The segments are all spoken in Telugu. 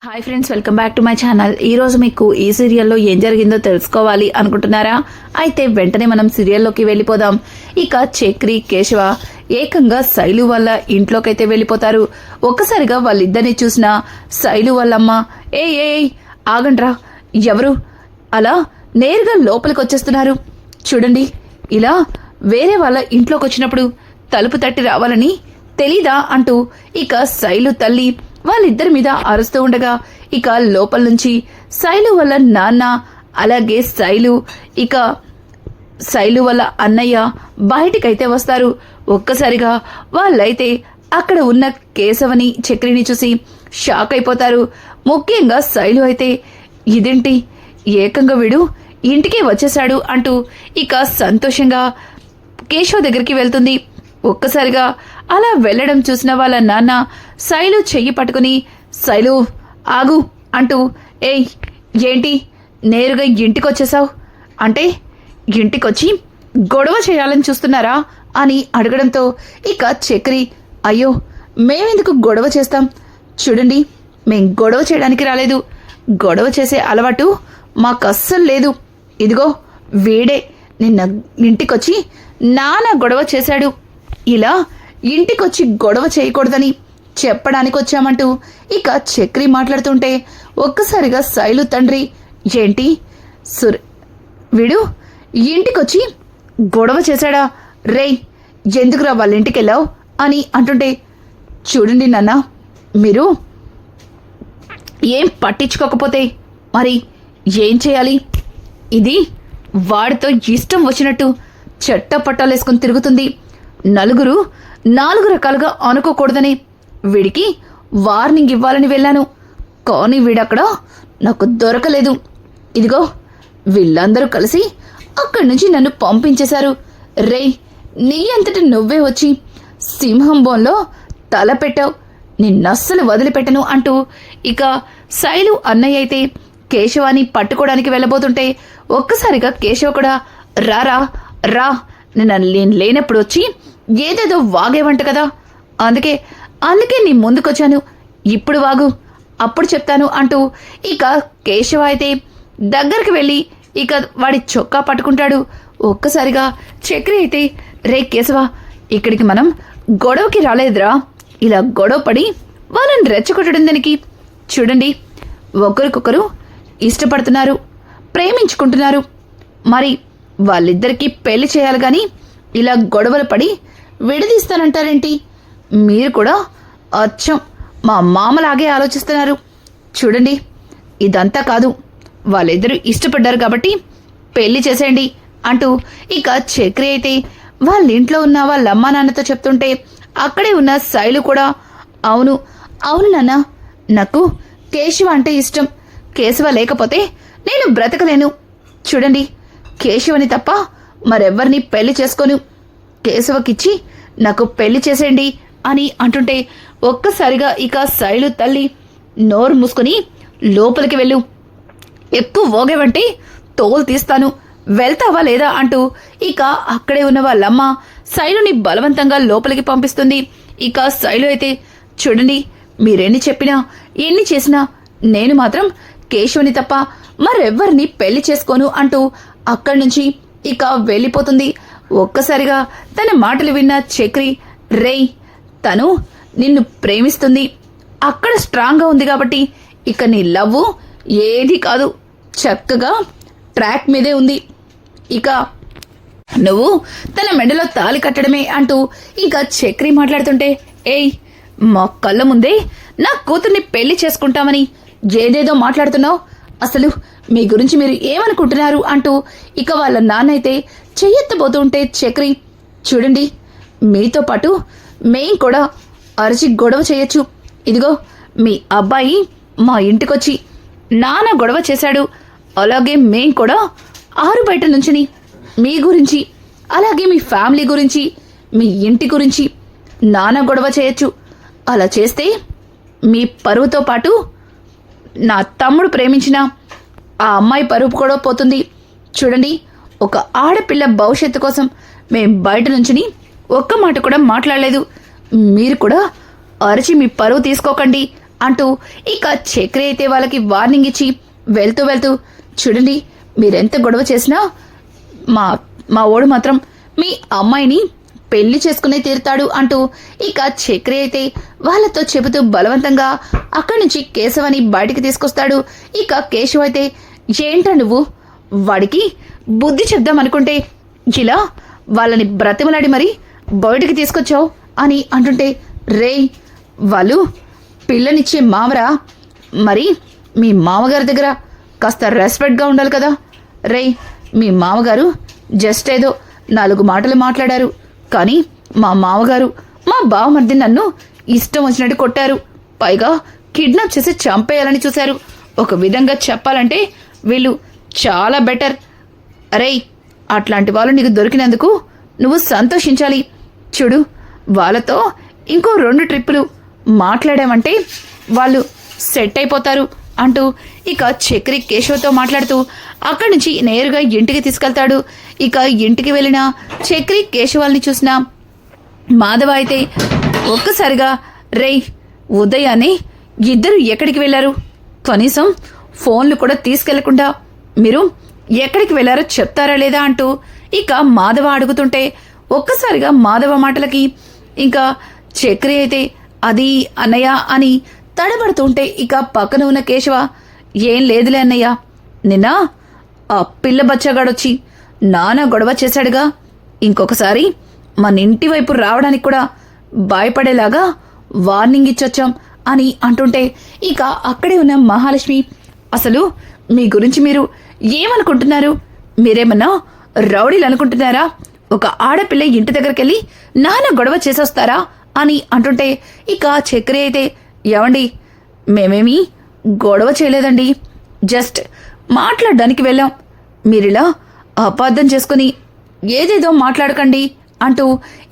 Hi friends, welcome back to my channel. ఈ రోజు మీకు ఈ సీరియల్లో ఏం జరిగిందో తెలుసుకోవాలి అనుకుంటున్నారా? అయితే వెంటనే మనం సీరియల్లోకి వెళ్ళిపోదాం. ఇక చక్రి, కేశవ ఏకంగా శైలు వాళ్ళ ఇంట్లోకైతే వెళ్ళిపోతారు. ఒక్కసారిగా వాళ్ళిద్దరిని చూసిన శైలు వాళ్ళమ్మ, ఏ ఆగండ్రా, ఎవరు అలా నేరుగా లోపలికి వచ్చేస్తున్నారు? చూడండి, ఇలా వేరే వాళ్ళ ఇంట్లోకి వచ్చినప్పుడు తలుపు తట్టి రావాలని తెలీదా అంటూ ఇక శైలు తల్లి వాళ్ళిద్దరి మీద అరుస్తూ ఉండగా ఇక లోపల నుంచి శైలు వాళ్ళ నాన్న, అలాగే ఇక శైలు వాళ్ళ అన్నయ్య బయటికైతే వస్తారు. ఒక్కసారిగా వాళ్ళైతే అక్కడ ఉన్న కేశవని, చక్రిని చూసి షాక్ అయిపోతారు. ముఖ్యంగా శైలు అయితే, ఇదేంటి ఏకంగా వీడు ఇంటికే వచ్చేశాడు అంటూ ఇక సంతోషంగా కేశవ దగ్గరికి వెళ్తుంది. ఒక్కసారిగా అలా వెళ్లడం చూసిన వాళ్ళ నాన్న శైలు చెయ్యి పట్టుకుని, శైలు ఆగు అంటూ, ఏయ్ ఏంటి నేరుగా ఇంటికొచ్చేసావు? అంటే ఇంటికొచ్చి గొడవ చేయాలని చూస్తున్నారా అని అడగడంతో ఇక చక్రి, అయ్యో మేమెందుకు గొడవ చేస్తాం? చూడండి, మేం గొడవ చేయడానికి రాలేదు. గొడవ చేసే అలవాటు మాకస్సలు లేదు. ఇదిగో వీడే నిన్న ఇంటికొచ్చి నాన్న గొడవ చేశాడు. ఇలా ఇంటికొచ్చి గొడవ చేయకూడదని చెప్పడానికి వచ్చామంటూ ఇక చక్రి మాట్లాడుతుంటే ఒక్కసారిగా శైలు తండ్రి, ఏంటి వీడు ఇంటికొచ్చి గొడవ చేశాడా? రేయ్ ఎందుకురా వాళ్ళ ఇంటికెళ్ళావు అని అంటుంటే, చూడండి నాన్న, మీరు ఏం పట్టించుకోకపోతే మరి ఏం చేయాలి? ఇది వాడితో ఇష్టం వచ్చినట్టు చట్టపట్టాలేసుకుని తిరుగుతుంది. నలుగురు 4 రకాలుగా అనుకోకూడదని వీడికి వార్నింగ్ ఇవ్వాలని వెళ్ళాను. కానీ వీడక్కడ నాకు దొరకలేదు. ఇదిగో వీళ్ళందరూ కలిసి అక్కడి నుంచి నన్ను పంపించేశారు. రేయ్, నీ అంతటి నువ్వే వచ్చి సింహం బోన్లో తల పెట్టావు, నిన్నస్సలు వదిలిపెట్టను అంటూ ఇక శైలు అన్నయ్య అయితే కేశవాన్ని పట్టుకోవడానికి వెళ్ళబోతుంటే ఒక్కసారిగా కేశవ కూడా, రా నేను లేనప్పుడు వచ్చి ఏదేదో వాగేవంట కదా, అందుకే నీ ముందుకొచ్చాను. ఇప్పుడు వాగు, అప్పుడు చెప్తాను అంటూ ఇక కేశవ అయితే దగ్గరికి వెళ్ళి ఇక వాడి చొక్కా పట్టుకుంటాడు. ఒక్కసారిగా చక్రి అయితే, రే కేశవ, ఇక్కడికి మనం గొడవకి రాలేదురా. ఇలా గొడవ పడి వాళ్ళని రెచ్చగొట్టడం దానికి. చూడండి, ఒకరికొకరు ఇష్టపడుతున్నారు, ప్రేమించుకుంటున్నారు. మరి వాళ్ళిద్దరికీ పెళ్లి చేయాలి గాని ఇలా గొడవలు పడి విడదీస్తానంటారేంటి? మీరు కూడా అచ్చం మా మామలాగే ఆలోచిస్తున్నారు. చూడండి, ఇదంతా కాదు, వాళ్ళిద్దరూ ఇష్టపడ్డారు కాబట్టి పెళ్లి చేసేయండి అంటూ ఇక చక్రి అయితే వాళ్ళ ఇంట్లో ఉన్న వాళ్ళ అమ్మా నాన్నతో చెప్తుంటే అక్కడే ఉన్న శైలు కూడా, అవును నాన్న, నాకు కేశవ అంటే ఇష్టం. కేశవ లేకపోతే నేను బ్రతకలేను. చూడండి, కేశవని తప్ప మరెవ్వరిని పెళ్లి చేసుకోను. కేశవకిచ్చి నాకు పెళ్లి చేసేయండి అని అంటుంటే ఒక్కసారిగా ఇక శైలు తల్లి, నోరు మూసుకుని లోపలికి వెళ్ళు, ఎక్కువ ఓగేవంటే తోలు తీస్తాను, వెళ్తావా లేదా అంటూ ఇక అక్కడే ఉన్న వాళ్ళమ్మ శైలుని బలవంతంగా లోపలికి పంపిస్తుంది. ఇక శైలు అయితే, చూడండి, మీరెన్ని చెప్పినా ఎన్ని చేసినా నేను మాత్రం కేశవుని తప్ప మరెవ్వరిని పెళ్లి చేసుకోను అంటూ అక్కడి నుంచి ఇక వెళ్ళిపోతుంది. ఒక్కసారిగా తన మాటలు విన్న చక్రి, రేయ్, తను నిన్ను ప్రేమిస్తుంది, అక్కడ స్ట్రాంగ్గా ఉంది కాబట్టి ఇక నీ లవ్వు ఏది కాదు, చక్కగా ట్రాక్ మీదే ఉంది. ఇక నువ్వు తన మెడలో తాళి కట్టడమే అంటూ ఇంకా చక్రి మాట్లాడుతుంటే, ఏయ్, మా కళ్ళ ముందే నా కూతుర్ని పెళ్లి చేసుకుంటామని ఏదేదో మాట్లాడుతున్నావు. అసలు మీ గురించి మీరు ఏమనుకుంటున్నారు అంటూ ఇక వాళ్ళ నాన్న అయితే చెయ్యెత్తబోతుంటే చక్రి, చూడండి, మీతో పాటు మేం కూడా అరిచి గొడవ చేయొచ్చు. ఇదిగో మీ అబ్బాయి మా ఇంటికొచ్చి నాన్న గొడవ చేశాడు, అలాగే మేం కూడా ఆరు బయట నుంచుని మీ గురించి, అలాగే మీ ఫ్యామిలీ గురించి, మీ ఇంటి గురించి నాన్న గొడవ చేయొచ్చు. అలా చేస్తే మీ పరువుతో పాటు నా తమ్ముడు ప్రేమించిన ఆ అమ్మాయి పరువు కూడా పోతుంది. చూడండి, ఒక ఆడపిల్ల భవిష్యత్తు కోసం మేం బయట నుంచుని ఒక్క మాట కూడా మాట్లాడలేదు. మీరు కూడా అరిచి మీ పరువు తీసుకోకండి అంటూ ఇక చక్రి అయితే వాళ్ళకి వార్నింగ్ ఇచ్చి వెళ్తూ వెళ్తూ, చూడండి మీరెంత గొడవ చేసినా మా ఓడు మాత్రం మీ అమ్మాయిని పెళ్లి చేసుకునే తీరుతాడు అంటూ ఇక చక్రి అయితే వాళ్ళతో చెబుతూ బలవంతంగా అక్కడి నుంచి కేశవని బయటికి తీసుకొస్తాడు. ఇక కేశవ్ అయితే, ఏంటా నువ్వు వాడికి బుద్ధి చెప్దాం అనుకుంటే ఇలా వాళ్ళని బ్రతిమలాడి మరి బయటికి తీసుకొచ్చావు అని అంటుంటే, రేయ్ వాళ్ళు పిల్లనిచ్చే మామరా, మరి మీ మామగారి దగ్గర కాస్త రెస్పెక్ట్గా ఉండాలి కదా. రేయ్ మీ మామగారు జస్ట్ ఏదో 4 మాటలు మాట్లాడారు, కానీ మా మామగారు మా బావమర్ది నన్ను ఇష్టం వచ్చినట్టు కొట్టారు, పైగా కిడ్నాప్ చేసి చంపేయాలని చూశారు. ఒక విధంగా చెప్పాలంటే వీళ్ళు చాలా బెటర్. అరేయ్ అట్లాంటి వాళ్ళు నీకు దొరికినందుకు నువ్వు సంతోషించాలి. చూడు వాళ్ళతో ఇంకో 2 ట్రిప్పులు మాట్లాడామంటే వాళ్ళు సెట్ అయిపోతారు అంటూ ఇక చక్రి కేశవతో మాట్లాడుతూ అక్కడి నుంచి నేరుగా ఇంటికి తీసుకెళ్తాడు. ఇక ఇంటికి వెళ్ళిన చక్రి కేశవాల్ని చూసిన మాధవ అయితే ఒక్కసారిగా, రేయ్ ఉదయాన్నే ఇద్దరు ఎక్కడికి వెళ్లారు? కనీసం ఫోన్లు కూడా తీసుకెళ్లకుండా మీరు ఎక్కడికి వెళ్లారో చెప్తారా లేదా అంటూ ఇక మాధవ అడుగుతుంటే ఒక్కసారిగా మాధవ మాటలకి ఇంకా చక్రి అయితే అది అన్నయ్య అని తడబడుతుంటే ఇక పక్కన ఉన్న కేశవ, ఏం లేదులే అన్నయ్య, నిన్న ఆ పిల్ల బచ్చగాడొచ్చి నానా గొడవ చేశాడుగా, ఇంకొకసారి మన ఇంటి వైపు రావడానికి కూడా భయపడేలాగా వార్నింగ్ ఇచ్చొచ్చాం అని అంటుంటే ఇక అక్కడే ఉన్న మహాలక్ష్మి, అసలు మీ గురించి మీరు ఏమనుకుంటున్నారు? మీరేమన్నా రౌడీలు అనుకుంటున్నారా? ఒక ఆడపిల్ల ఇంటి దగ్గరికి నానా గొడవ చేసొస్తారా అని అంటుంటే ఇక చక్రి అయితే, ఏమండి మేమేమీ గొడవ చేయలేదండి, జస్ట్ మాట్లాడడానికి వెళ్ళాం, మీరిలా అపార్థం చేసుకుని ఏదేదో మాట్లాడకండి అంటూ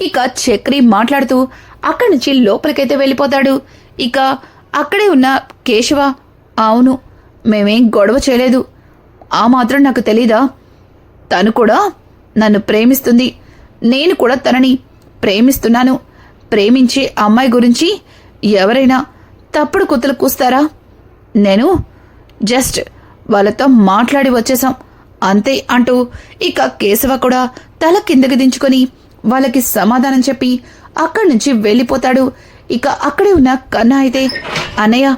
ఇక చక్రి మాట్లాడుతూ అక్కడి నుంచి లోపలికైతే వెళ్ళిపోతాడు. ఇక అక్కడే ఉన్న కేశవ, అవును మేమేం గొడవ చేయలేదు, ఆ మాత్రం నాకు తెలీదా? తను కూడా నన్ను ప్రేమిస్తుంది, నేను కూడా తనని ప్రేమిస్తున్నాను. ప్రేమించే అమ్మాయి గురించి ఎవరైనా తప్పుడు కుతలు కూస్తారా? నేను జస్ట్ వాళ్ళతో మాట్లాడి వచ్చేసాం అంతే అంటూ ఇక కేశవ కూడా తల కిందకి దించుకొని వాళ్ళకి సమాధానం చెప్పి అక్కడి నుంచి వెళ్ళిపోతాడు. ఇక అక్కడే ఉన్న కన్నా అయితే, అన్నయ్య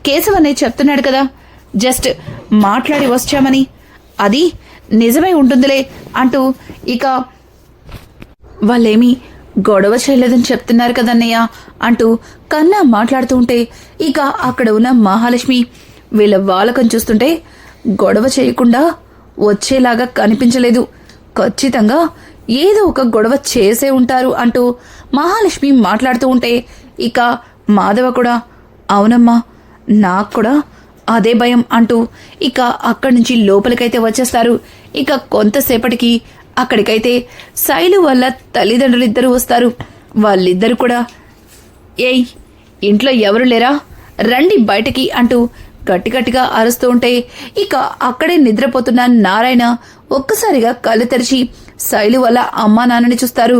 కేశవనే చెప్తున్నాడు కదా జస్ట్ మాట్లాడి వచ్చామని, అది నిజమై ఉంటుందిలే అంటూ ఇక వాళ్ళేమీ గొడవ చేయలేదని చెప్తున్నారు కదన్నయ్య అంటూ కన్నా మాట్లాడుతూ ఉంటే ఇక అక్కడ ఉన్న మహాలక్ష్మి వీళ్ళ వాలకం చూస్తుంటే గొడవ చేయకుండా వచ్చేలాగా కనిపించలేదు, ఖచ్చితంగా ఏదో ఒక గొడవ చేసే ఉంటారు అంటూ మహాలక్ష్మి మాట్లాడుతూ ఉంటే ఇక మాధవ కూడా, అవునమ్మా నాకు కూడా అదే భయం అంటూ ఇక అక్కడి నుంచి లోపలికైతే వచ్చేస్తారు. ఇక కొంతసేపటికి అక్కడికైతే శైలు వాళ్ళ తల్లిదండ్రులిద్దరూ వస్తారు. వాళ్ళిద్దరు కూడా, ఏయ్ ఇంట్లో ఎవరు లేరా, రండి బయటకి అంటూ గట్టిగట్టిగా అరుస్తూ ఉంటే ఇక అక్కడే నిద్రపోతున్న నారాయణ ఒక్కసారిగా కళ్ళు తెరిచి శైలు వాళ్ళ అమ్మా నాన్నని చూస్తారు.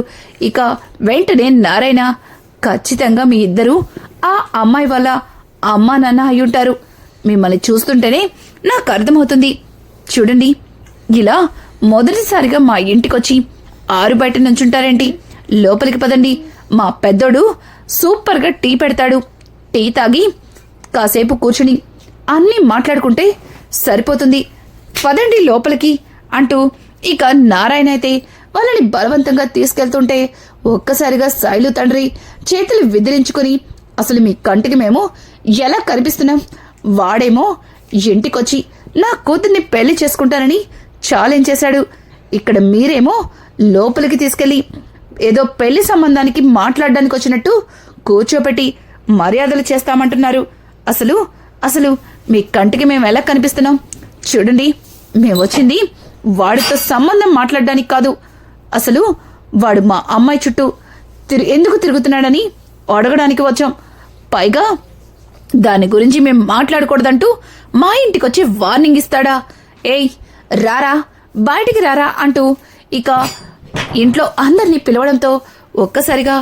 ఇక వెంటనే నారాయణ, ఖచ్చితంగా మీ ఇద్దరు ఆ అమ్మాయి వాళ్ళ అమ్మా నాన్న అయ్యుంటారు, మిమ్మల్ని చూస్తుంటేనే నాకు అర్థమవుతుంది. చూడండి ఇలా మొదటిసారిగా మా ఇంటికొచ్చి ఆరు బయట నుంచుంటారేంటి? లోపలికి పదండి, మా పెద్దోడు సూపర్గా టీ పెడతాడు, టీ తాగి కాసేపు కూర్చుని అన్నీ మాట్లాడుకుంటే సరిపోతుంది, పదండి లోపలికి అంటూ ఇక నారాయణ అయితే వాళ్ళని బలవంతంగా తీసుకెళ్తుంటే ఒక్కసారిగా శైలు తండ్రి చేతులు విదిలించుకుని, అసలు మీ కంటికి మేము ఎలా కనిపిస్తున్నాం? వాడేమో ఇంటికొచ్చి నా కూతుర్ని పెళ్లి చేసుకుంటానని ఛాలెంజ్ చేశాడు, ఇక్కడ మీరేమో లోపలికి తీసుకెళ్లి ఏదో పెళ్లి సంబంధానికి మాట్లాడడానికి వచ్చినట్టు కూర్చోపెట్టి మర్యాదలు చేస్తామంటున్నారు. అసలు అసలు మీ కంటికి మేము ఎలా కనిపిస్తున్నాం? చూడండి, మేము వచ్చింది వాడితో సంబంధం మాట్లాడడానికి కాదు, అసలు వాడు మా అమ్మాయి చుట్టూ ఎందుకు తిరుగుతున్నాడని అడగడానికి వచ్చాం. పైగా దాని గురించి మేము మాట్లాడకూడదంటూ మా ఇంటికి వచ్చి వార్నింగ్ ఇస్తాడా? ఏయ్ రారా, బయటికి రారా అంటూ ఇక ఇంట్లో అందరినీ పిలవడంతో ఒక్కసారిగా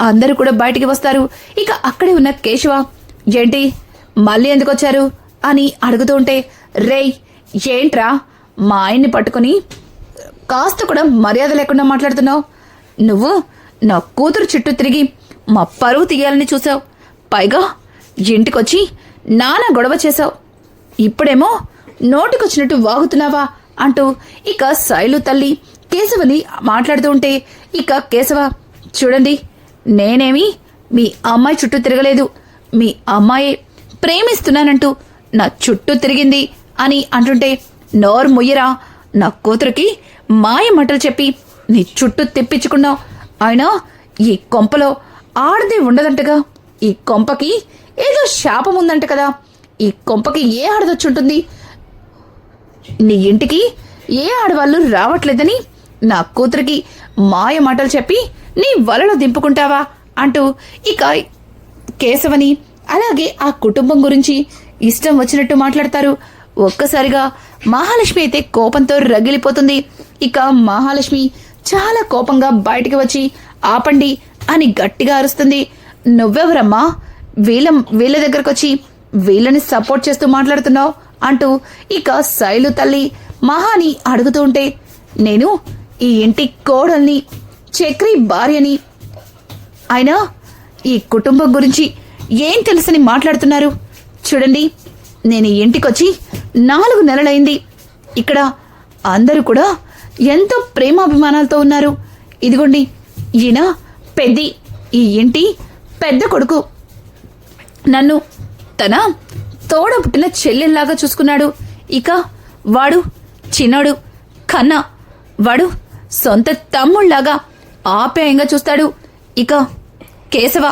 అందరూ కూడా బయటికి వస్తారు. ఇక అక్కడే ఉన్న కేశవ, ఏంటి మళ్ళీ ఎందుకు వచ్చారు అని అడుగుతూ ఉంటే, రేయ్ ఏంట్రా మా ఆయన్ని పట్టుకుని కాస్త కూడా మర్యాద లేకుండా మాట్లాడుతున్నావు? నువ్వు నా కూతురు చుట్టూ తిరిగి మా పరువు తీయాలని చూసావు. పైగా ఇంటికొచ్చి నానా గొడవ చేశావు. ఇప్పుడేమో నోటికొచ్చినట్టు వాగుతున్నావా అంటూ ఇక శైలు తల్లి కేశవని మాట్లాడుతూ ఉంటే, ఇక కేశవ చూడండి, నేనేమి మీ అమ్మాయి చుట్టూ తిరగలేదు. మీ అమ్మాయే ప్రేమిస్తున్నానంటూ నా చుట్టూ తిరిగింది అని అంటుంటే, నోరు ముయ్యరా, నా కూతురికి మాయ మాటలు చెప్పి నీ చుట్టూ తెప్పించుకున్నావు. అయినా ఈ కొంపలో ఆడది ఉండదంటగా. ఈ కొంపకి ఏదో శాపం ఉందంట కదా. ఈ కొంపకి ఏ ఆడదొచ్చుంటుంది? నీ ఇంటికి ఏ ఆడవాళ్ళు రావట్లేదని నా కూతురికి మాయ మాటలు చెప్పి నీ వలలో దింపుకుంటావా అంటూ ఇక కేశవని అలాగే ఆ కుటుంబం గురించి ఇష్టం వచ్చినట్టు మాట్లాడతారు. ఒక్కసారిగా మహాలక్ష్మి అయితే కోపంతో రగిలిపోతుంది. ఇక మహాలక్ష్మి చాలా కోపంగా బయటికి వచ్చి ఆపండి అని గట్టిగా అరుస్తుంది. నువ్వెవరమ్మా వీళ్ళ దగ్గరకు వచ్చి వీళ్ళని సపోర్ట్ చేస్తూ మాట్లాడుతున్నావు అంటూ ఇక శైలు తల్లి మహాని అడుగుతూ ఉంటే, నేను ఈ ఇంటి కోడల్ని, చక్రి భార్యని. అయినా ఈ కుటుంబం గురించి ఏం తెలుసని మాట్లాడుతున్నారు? చూడండి, నేను ఈ ఇంటికొచ్చి 4 నెలలైంది. ఇక్కడ అందరూ కూడా ఎంతో ప్రేమాభిమానాలతో ఉన్నారు. ఇదిగోండి, ఈయన పెద్ది, ఈ ఇంటి పెద్ద కొడుకు. నన్ను తన తోడ పుట్టిన చెల్లెల్లాగా చూసుకున్నాడు. ఇక వాడు చిన్నోడు కన్నా, వాడు సొంత తమ్ముళ్లాగా ఆప్యాయంగా చూస్తాడు. ఇక కేశవ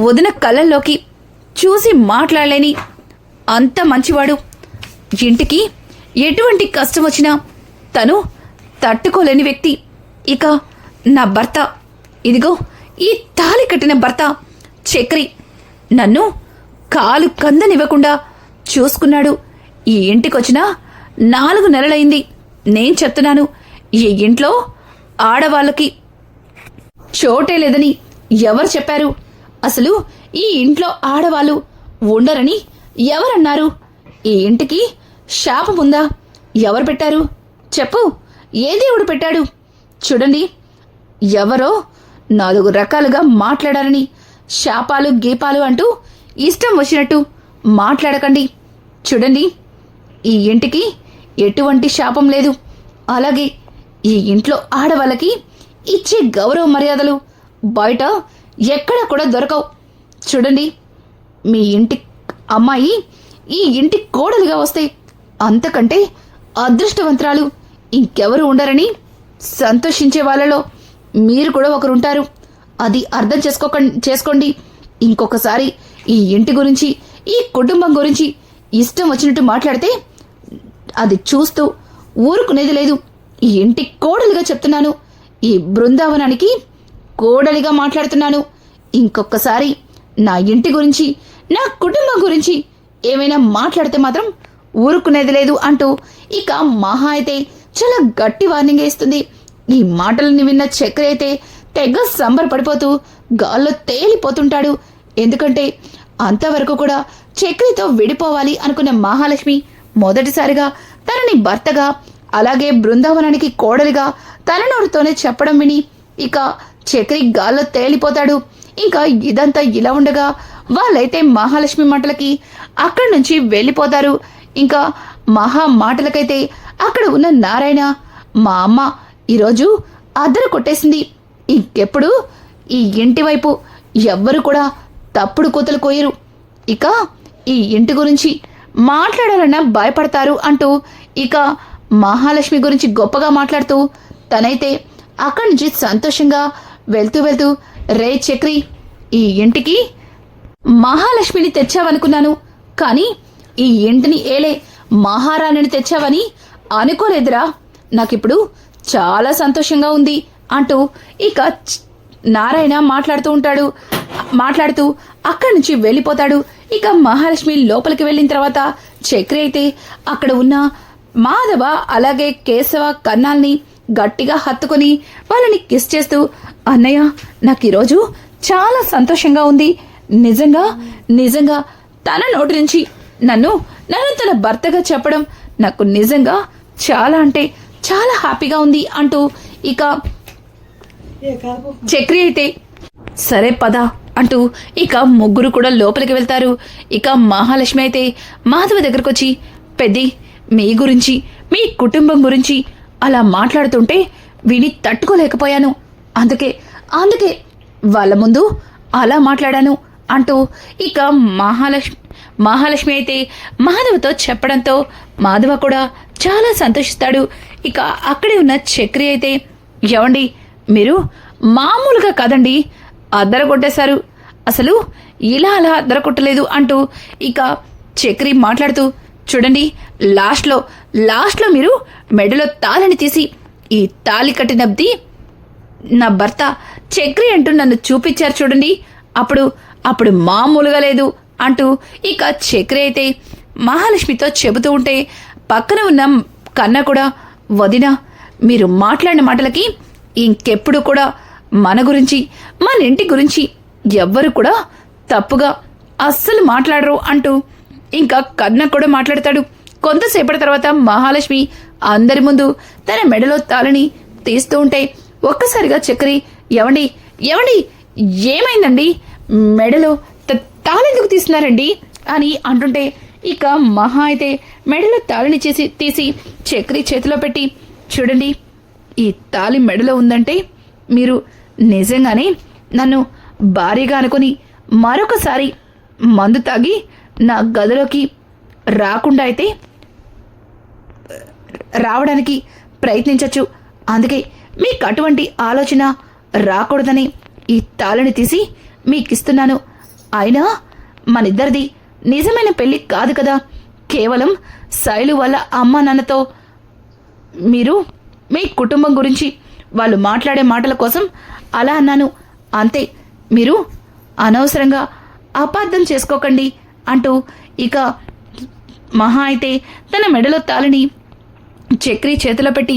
వదిన కళ్ళల్లోకి చూసి మాట్లాడలేని అంత మంచివాడు. ఇంటికి ఎటువంటి కష్టం వచ్చినా తను తట్టుకోలేని వ్యక్తి. ఇక నా భర్త, ఇదిగో ఈ తాళి కట్టిన భర్త చక్రి, నన్ను కాలు కందనివ్వకుండా చూసుకున్నాడు. ఈ ఇంటికొచ్చిన 4 నెలలైంది. నేను చెప్తున్నాను, ఈ ఇంట్లో ఆడవాళ్ళకి చోటే లేదని ఎవరు చెప్పారు? అసలు ఈ ఇంట్లో ఆడవాళ్ళు ఉండరని ఎవరన్నారు? ఈ ఇంటికి శాపముందా? ఎవరు పెట్టారు చెప్పు? ఏ దేవుడు పెట్టాడు? చూడండి, ఎవరో 4 రకాలుగా మాట్లాడారని శాపాలు గీపాలు అంటూ ఇష్టం వచ్చినట్టు మాట్లాడకండి. చూడండి, ఈ ఇంటికి ఎటువంటి శాపం లేదు. అలాగే ఈ ఇంట్లో ఆడవాళ్ళకి ఇచ్చే గౌరవ మర్యాదలు బయట ఎక్కడ కూడా దొరకవు. చూడండి, మీ ఇంటి అమ్మాయి ఈ ఇంటి కోడలుగా వస్తే అంతకంటే అదృష్టవంతురాలు ఇంకెవరు ఉండరని సంతోషించే వాళ్ళలో మీరు కూడా ఒకరుంటారు. అది అర్థం చేసుకోండి. ఇంకొకసారి ఈ ఇంటి గురించి, ఈ కుటుంబం గురించి ఇష్టం వచ్చినట్టు మాట్లాడితే అది చూస్తూ ఊరుకునేది లేదు. ఈ ఇంటి కోడలిగా చెప్తున్నాను, ఈ బృందావనానికి కోడలిగా మాట్లాడుతున్నాను. ఇంకొకసారి నా ఇంటి గురించి, నా కుటుంబం గురించి ఏమైనా మాట్లాడితే మాత్రం ఊరుకునేది లేదు అంటూ ఇక మహా అయితే చాలా గట్టి వార్నింగ్ ఇస్తుంది. ఈ మాటలని విన్న చక్రి అయితే తెగ సంబరపడిపోతూ గాల్లో తేలిపోతుంటాడు. ఎందుకంటే అంతవరకు కూడా చక్రితో విడిపోవాలి అనుకున్న మహాలక్ష్మి మొదటిసారిగా తనని భర్తగా, అలాగే బృందావనానికి కోడలిగా తన నోరుతోనే చెప్పడం విని ఇక చక్రి గాల్లో తేలిపోతాడు. ఇంకా ఇదంతా ఇలా ఉండగా వాళ్ళైతే మహాలక్ష్మి మాటలకి అక్కడి నుంచి వెళ్ళిపోతారు. ఇంకా మహా మాటలకైతే అక్కడ ఉన్న నారాయణ, మా అమ్మ ఈరోజు అద్దరు కొట్టేసింది. ఇంకెప్పుడు ఈ ఇంటి వైపు ఎవ్వరు కూడా తప్పుడు కూతలు కోయరు. ఇక ఈ ఇంటి గురించి మాట్లాడాలన్నా భయపడతారు అంటూ ఇక మహాలక్ష్మి గురించి గొప్పగా మాట్లాడుతూ తనైతే అక్కడి నుంచి సంతోషంగా వెళ్తూ రే చక్రి, ఈ ఇంటికి మహాలక్ష్మిని తెచ్చావనుకున్నాను, కానీ ఈ ఇంటిని ఏలే మహారాణిని తెచ్చావని అనుకోలేదురా. నాకిప్పుడు చాలా సంతోషంగా ఉంది అంటూ ఇక నారాయణ మాట్లాడుతూ అక్కడి నుంచి వెళ్ళిపోతాడు. ఇక మహాలక్ష్మి లోపలికి వెళ్ళిన తర్వాత చక్రి అయితే అక్కడ ఉన్న మాధవ అలాగే కేశవ కన్నాల్ని గట్టిగా హత్తుకొని వాళ్ళని కిస్ చేస్తూ, అన్నయ్య నాకు ఈరోజు చాలా సంతోషంగా ఉంది. నిజంగా నిజంగా తన నోటి నుంచి నన్ను తన భర్తగా చెప్పడం నాకు నిజంగా చాలా అంటే చాలా హ్యాపీగా ఉంది అంటూ ఇక చక్రి అయితే సరే పద అంటూ ఇక ముగ్గురు కూడా లోపలికి వెళ్తారు. ఇక మహాలక్ష్మి అయితే మాధవ దగ్గరకు వచ్చి పెద్ది మీ గురించి మీ కుటుంబం గురించి అలా మాట్లాడుతుంటే విని తట్టుకోలేకపోయాను, అందుకే వాళ్ళ ముందు అలా మాట్లాడాను అంటూ ఇక మహాలక్ష్మి అయితే మాధవతో చెప్పడంతో మాధవ కూడా చాలా సంతోషిస్తాడు. ఇక అక్కడే ఉన్న చక్రి అయితే ఏవండి మీరు మామూలుగా కాదండి అద్దరగొట్టేశారు, అసలు ఇలా అలా అద్దరగొట్టలేదు అంటూ ఇక చక్రి మాట్లాడుతూ చూడండి లాస్ట్లో మీరు మెడలో తాళని తీసి ఈ తాళి కట్టినది నా భర్త చక్రి అంటూ నన్ను చూపించారు చూడండి, అప్పుడు మామూలుగా లేదు అంటూ ఇక చక్రి అయితే మహాలక్ష్మితో చెబుతూ ఉంటే పక్కన ఉన్న కన్న కూడా వదిన మీరు మాట్లాడిన మాటలకి ఇంకెప్పుడు కూడా మన గురించి మన ఇంటి గురించి ఎవ్వరు కూడా తప్పుగా అస్సలు మాట్లాడరు అంటూ ఇంకా కన్న కూడా మాట్లాడతాడు. కొంతసేపటి తర్వాత మహాలక్ష్మి అందరి ముందు తన మెడలో తాళని తీస్తూ ఉంటే ఒక్కసారిగా చక్రి ఏవండి ఏమైందండి మెడలో తాళెందుకు తీస్తున్నారండి అని అంటుంటే ఇక మహా అయితే మెడలో తాళిని తీసి చక్రి చేతిలో పెట్టి చూడండి ఈ తాళి మెడలో ఉందంటే మీరు నిజంగానే నన్ను భారీగా అనుకుని మరొకసారి మందు తాగి నా గదిలోకి రాకుండా అయితే రావడానికి ప్రయత్నించవచ్చు, అందుకే మీకు అటువంటి ఆలోచన రాకూడదని ఈ తాళిని తీసి మీకిస్తున్నాను. అయినా మనిద్దరిది నిజమైన పెళ్లి కాదు కదా, కేవలం శైలు వాళ్ళ అమ్మ నాన్నతో మీరు మీ కుటుంబం గురించి వాళ్ళు మాట్లాడే మాటల కోసం అలా అన్నాను అంతే, మీరు అనవసరంగా అపార్థం చేసుకోకండి అంటూ ఇక మహా అయితే తన మెడలో తాళిని చక్రి చేతిలో పెట్టి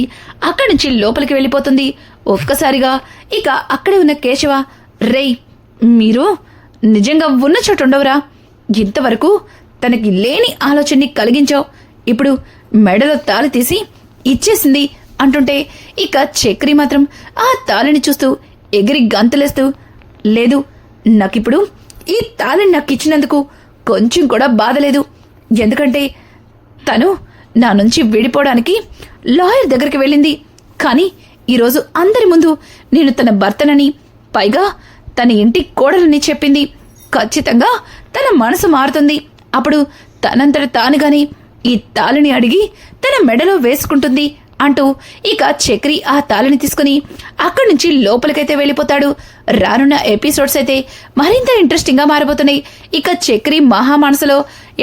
అక్కడి నుంచి లోపలికి వెళ్ళిపోతుంది. ఒక్కసారిగా ఇక అక్కడే ఉన్న కేశవ రేయ్ మీరు నిజంగా ఉన్న చోటు ఉండవురా, ఇంతవరకు తనకి లేని ఆలోచనని కలిగించావు, ఇప్పుడు మెడలో తాళి తీసి ఇచ్చేసింది అంటుంటే ఇక చక్రి మాత్రం ఆ తాళిని చూస్తూ ఎగిరి గంతులేస్తూ లేదు నాకిప్పుడు ఈ తాళిని నాకు ఇచ్చినందుకు కొంచెం కూడా బాధ లేదు, ఎందుకంటే తను నా నుంచి విడిపోవడానికి లాయర్ దగ్గరికి వెళ్ళింది, కానీ ఈరోజు అందరి ముందు నేను తన భర్తనని పైగా తన ఇంటి కోడలని చెప్పింది, ఖచ్చితంగా తన మనసు మారుతుంది, అప్పుడు తనంతట తానుగాని ఈ తాళిని అడిగి తన మెడలో వేసుకుంటుంది అంటూ ఇక చక్రి ఆ తాళిని తీసుకుని అక్కడి నుంచి లోపలికైతే వెళ్ళిపోతాడు. రానున్న ఎపిసోడ్స్ అయితే మరింత ఇంట్రెస్టింగ్ గా మారబోతున్నాయి. ఇక చక్రి మహా మనసులో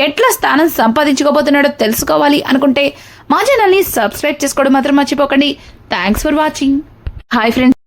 ఎట్లా స్థానం సంపాదించుకోబోతున్నాడో తెలుసుకోవాలి అనుకుంటే మా ఛానల్ని సబ్స్క్రైబ్ చేసుకోవడం మాత్రం మర్చిపోకండి. Thanks for watching. Hi friends.